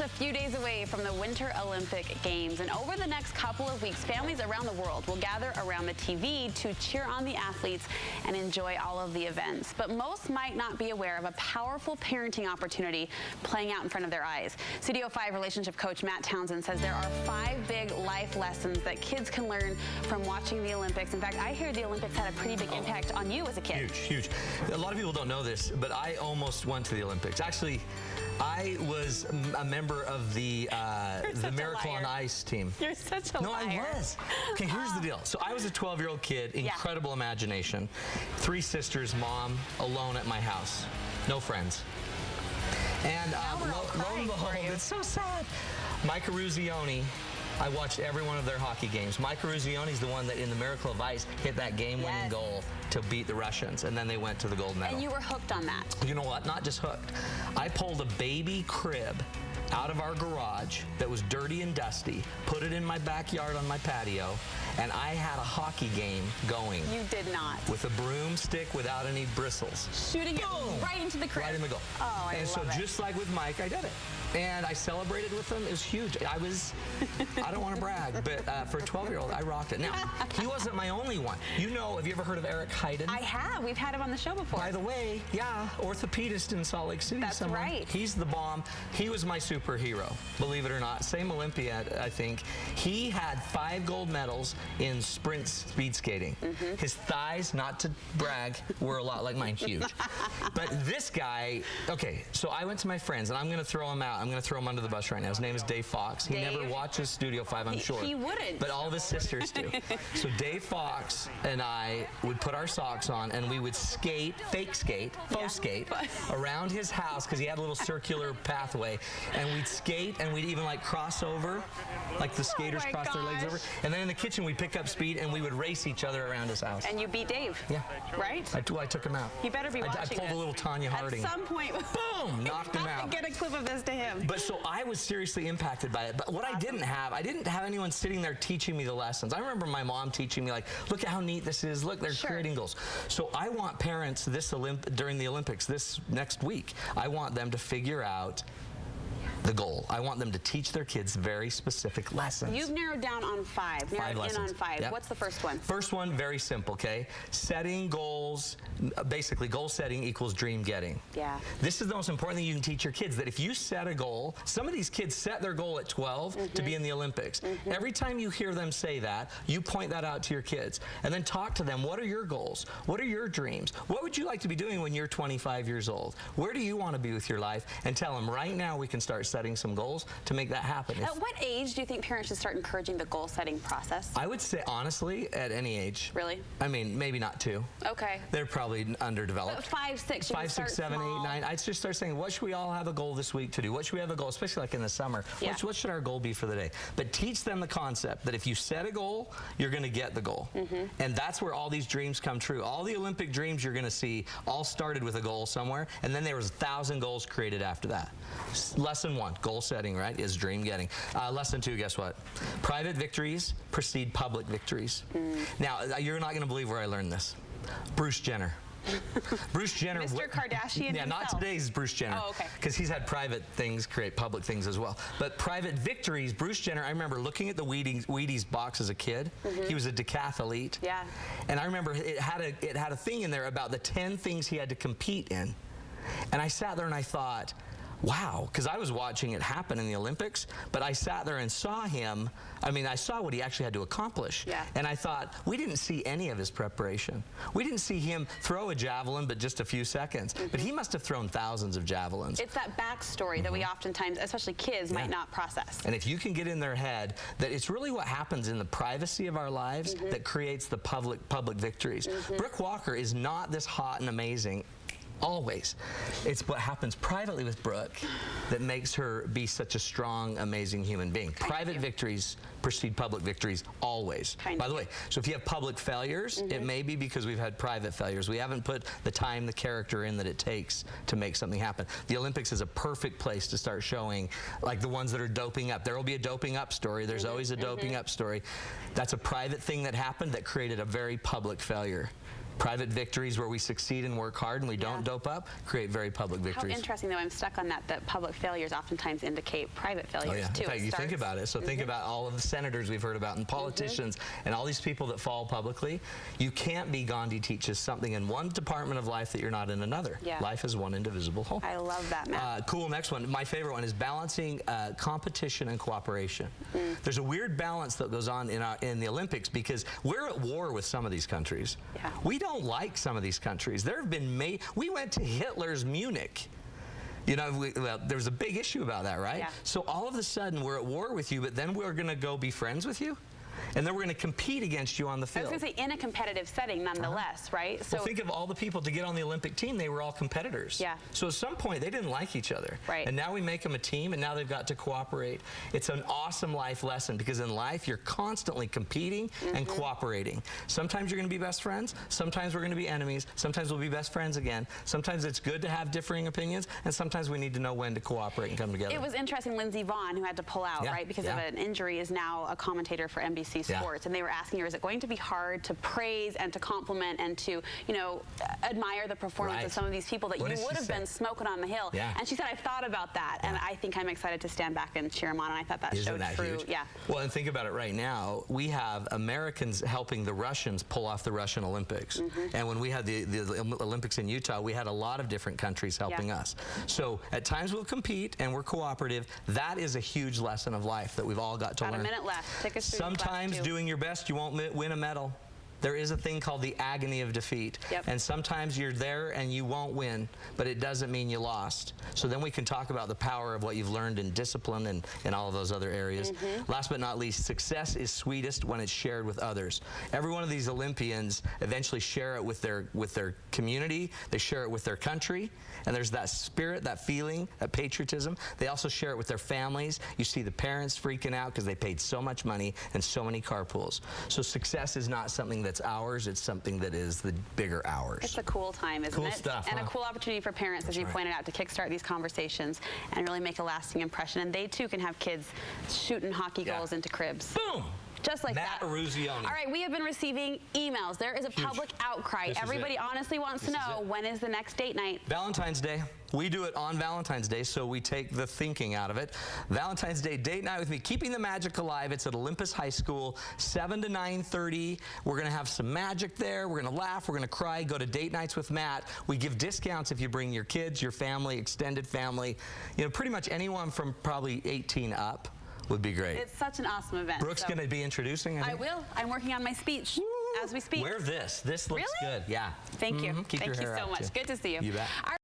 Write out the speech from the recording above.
a few days away from the Winter Olympic Games, and over the next couple of weeks, families around the world will gather around the TV to cheer on the athletes and enjoy all of the events. But most might not be aware of a powerful parenting opportunity playing out in front of their eyes. Studio 5 relationship coach Matt Townsend says there are 5 big life lessons that kids can learn from watching the Olympics. In fact, I hear the Olympics had a pretty big impact on you as a kid. Huge, huge. A lot of people don't know this, but I almost went to the Olympics. Actually, I was a member of the Miracle on Ice team. You're such a liar. No, I was. Okay, here's the deal. So I was a 12-year-old kid, incredible imagination. 3 sisters, mom, alone at my house. No friends. And lo and behold, it's so sad. Mike Eruzione, I watched every one of their hockey games. Mike Eruzione is the one that in the Miracle of Ice hit that game-winning goal to beat the Russians, and then they went to the gold medal. And you were hooked on that. You know what? Not just hooked. I pulled a baby crib out of our garage that was dirty and dusty, put it in my backyard on my patio, and I had a hockey game going. You did not. With a broomstick without any bristles. Shooting it right into the crib. Right in the goal. Oh, I love it. Just like with Mike, I did it. And I celebrated with him. It was huge. I don't want to brag, but for a 12-year-old, I rocked it. Now, he wasn't my only one. You know, have you ever heard of Eric Heiden? I have. We've had him on the show before. By the way, yeah, orthopedist in Salt Lake City. That's right. He's the bomb. He was my superhero, believe it or not. Same Olympiad, I think. He had 5 gold medals in sprint speed skating. His thighs, not to brag, were a lot like mine, huge. But this guy, okay, so I went to my friends, and I'm going to throw him out. I'm going to throw him under the bus right now. His name is Dave Fox. He never watches Studio 5, I'm sure. He wouldn't. But all of his sisters do. So Dave Fox and I would put our socks on, and we would skate, faux skate, around his house, because he had a little circular pathway, and we'd skate, and we'd even like cross over, like the skaters cross their legs over. And then in the kitchen, we'd pick up speed, and we would race each other around his house. And you beat Dave. Yeah. Right? I took him out. You better be watching I pulled a little Tanya Harding. At some point, boom, knocked him out. Get a clip of this to him. But so I was seriously impacted by it. But what I didn't have anyone sitting there teaching me the lessons. I remember my mom teaching me, like, look at how neat this is. Look, they're creating goals. So I want parents during the Olympics this next week, I want them to figure out the goal. I want them to teach their kids very specific lessons. You've narrowed down on 5. Narrowed in on 5. Yep. What's the first one? First one, very simple, okay? Setting goals, basically goal setting equals dream getting. Yeah. This is the most important thing you can teach your kids, that if you set a goal, some of these kids set their goal at 12 to be in the Olympics. Every time you hear them say that, you point that out to your kids, and then talk to them. What are your goals? What are your dreams? What would you like to be doing when you're 25 years old? Where do you want to be with your life? And tell them right now we can start setting some goals to make that happen. At what age do you think parents should start encouraging the goal-setting process? I would say, honestly, at any age. Really? I mean, maybe not 2. Okay. They're probably underdeveloped. But 5, 6. 5, 6, 7, 8, 9. I'd just start saying, what should we all have a goal this week to do? What should we have a goal, especially like in the summer? Yeah. What should our goal be for the day? But teach them the concept that if you set a goal, you're going to get the goal. And that's where all these dreams come true. All the Olympic dreams you're going to see all started with a goal somewhere, and then there was 1,000 goals created after that. Lesson 1, goal setting, right, is dream getting. Lesson 2, guess what? Private victories precede public victories. Now, you're not going to believe where I learned this. Bruce Jenner. Bruce Jenner. Mr. Kardashian Yeah, himself. not today's Bruce Jenner. Oh, okay. Because he's had private things create public things as well. But private victories, Bruce Jenner, I remember looking at the Wheaties box as a kid. He was a decathlete. Yeah. And I remember it had a thing in there about the 10 things he had to compete in. And I sat there and I thought, wow, because I was watching it happen in the Olympics, but I sat there and saw him. I mean, I saw what he actually had to accomplish. Yeah. And I thought, we didn't see any of his preparation. We didn't see him throw a javelin, but just a few seconds. But he must have thrown thousands of javelins. It's that backstory that we oftentimes, especially kids, might not process. And if you can get in their head that it's really what happens in the privacy of our lives that creates the public victories. Brooke Walker is not this hot and amazing. Always. It's what happens privately with Brooke that makes her be such a strong, amazing human being. Private victories precede public victories always. By the way, so if you have public failures, it may be because we've had private failures. We haven't put the time, the character in that it takes to make something happen. The Olympics is a perfect place to start showing, like the ones that are doping up. There will be a doping up story. There's always a doping up story. That's a private thing that happened that created a very public failure. Private victories where we succeed and work hard and we don't dope up create very public victories. How interesting, though. I'm stuck on that public failures oftentimes indicate private failures, too. In fact, you think about it. So think about all of the senators we've heard about and politicians and all these people that fall publicly. You can't be Gandhi teaches something in one department of life that you're not in another. Life is one indivisible whole. I love that, Matt. Cool. Next one. My favorite one is balancing competition and cooperation. There's a weird balance that goes on in the Olympics because we're at war with some of these countries. We don't like some of these countries. There have been we went to Hitler's Munich. You know, there's a big issue about that, right? So all of a sudden we're at war with you, but then we're going to go be friends with you? And then we're going to compete against you on the field. I was going to say, in a competitive setting, nonetheless, right? So think of all the people to get on the Olympic team. They were all competitors. So at some point, they didn't like each other. And now we make them a team, and now they've got to cooperate. It's an awesome life lesson because in life, you're constantly competing and cooperating. Sometimes you're going to be best friends. Sometimes we're going to be enemies. Sometimes we'll be best friends again. Sometimes it's good to have differing opinions, and sometimes we need to know when to cooperate and come together. It was interesting. Lindsey Vonn, who had to pull out, right, because of an injury, is now a commentator for NBC Sports, and they were asking her, is it going to be hard to praise and to compliment and to, you know, admire the performance of some of these people that you would have been smoking on the hill? And she said, I've thought about that, and I think I'm excited to stand back and cheer them on, and I thought that showed true. Well, and think about it right now. We have Americans helping the Russians pull off the Russian Olympics. And when we had the Olympics in Utah, we had a lot of different countries helping us. So at times we'll compete and we're cooperative. That is a huge lesson of life that we've all got to learn. About a minute left. Take us through Sometimes doing your best, you won't win a medal. There is a thing called the agony of defeat. And sometimes you're there and you won't win, but it doesn't mean you lost. So then we can talk about the power of what you've learned in discipline and all of those other areas. Last but not least, success is sweetest when it's shared with others. Every one of these Olympians eventually share it with their community. They share it with their country. And there's that spirit, that feeling, that patriotism. They also share it with their families. You see the parents freaking out because they paid so much money and so many carpools. So success is not something that's ours. It's something that is the bigger ours. It's a cool time, isn't it? Cool stuff, and a cool opportunity for parents, as you pointed out, to kickstart these conversations and really make a lasting impression. And they, too, can have kids shooting hockey goals into cribs. Boom! Just like Matt that. Arruzioni. All right, we have been receiving emails. There is a public outcry. Everybody honestly wants to know, when is the next date night? Valentine's Day. We do it on Valentine's Day, so we take the thinking out of it. Valentine's Day date night with me, Keeping the Magic Alive. It's at Olympus High School, 7 to 9:30. We're going to have some magic there. We're going to laugh. We're going to cry. Go to Date Nights with Matt. We give discounts if you bring your kids, your family, extended family. You know, pretty much anyone from probably 18 up would be great. It's such an awesome event. Brooke's going to be introducing, I will. I'm working on my speech as we speak. Wear this. This looks good. Yeah. Thank you. Keep Thank your you hair so out, much. too. Good to see you. You bet.